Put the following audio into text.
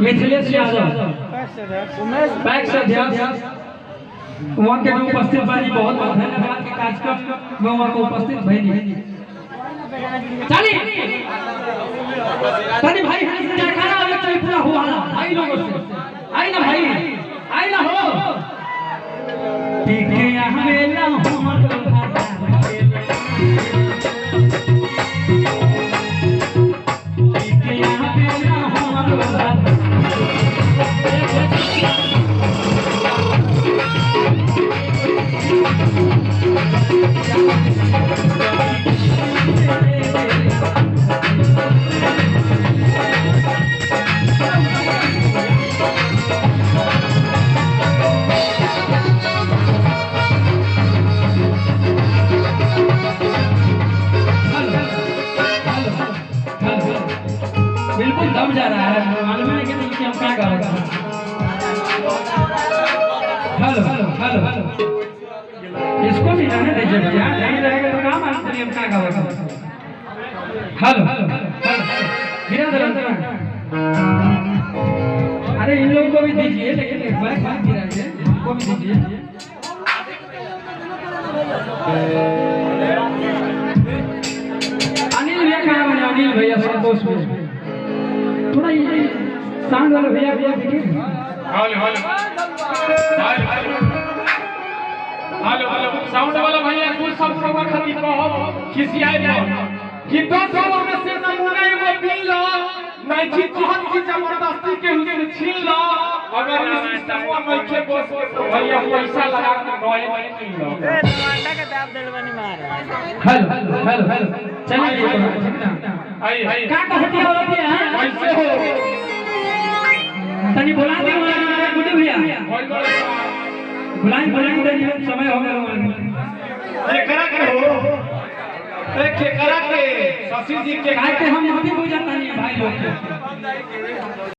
Mithilesh Yadav PACS अध्यक्ष वहाँ के उपस्थित बानी बहुत बहुत धन्यवाद के कार्यक्रम में वहाँ को उपस्थित भइनी चली तनी भाई जयकारा वाला चली पूरा हुआ भाई लोगों से आई ना भाई आई ना हो ठीक है हमेला हमर बिल्कुल दब जा रहा है मालूम है कि नहीं कि हम क्या गा रहे हैं। हेलो हेलो हेलो हेलो इसको भी रहने दीजिए भैया नहीं रहेगा तो काम हम क्या गा रहे हैं। हेलो हेलो गिरा दे अरे इन लोगों को भी दीजिए लेकिन एक बार गिरा दीजिए इनको भी दीजिए अनिल भैया कहाँ बने अनिल भैया संतोष भैया थोड़ा ये साउंड वाला भैया देखिए hello hello hello hello sound वाला भैया कुछ सब सब खरीद कहो खिसियाए कि 10 में से नमूना एगो मिल लो नहीं कि कहत की जबरदस्ती के हुए छीन लो अगर इस सिस्टमवा में के बस भैया पैसा लगा के गए नहीं लो ए टमाटर के दाब दिलवानी मार हेलो हेलो हेलो चलिए आई आई का कहती हो रही है कैसे हो तनी बुला दे गुड्डू भैया बुलाई बुलाई समय हो गया केकरा के हो केकरा के शशि जी के हम अभी हो जाता नहीं भाई लोग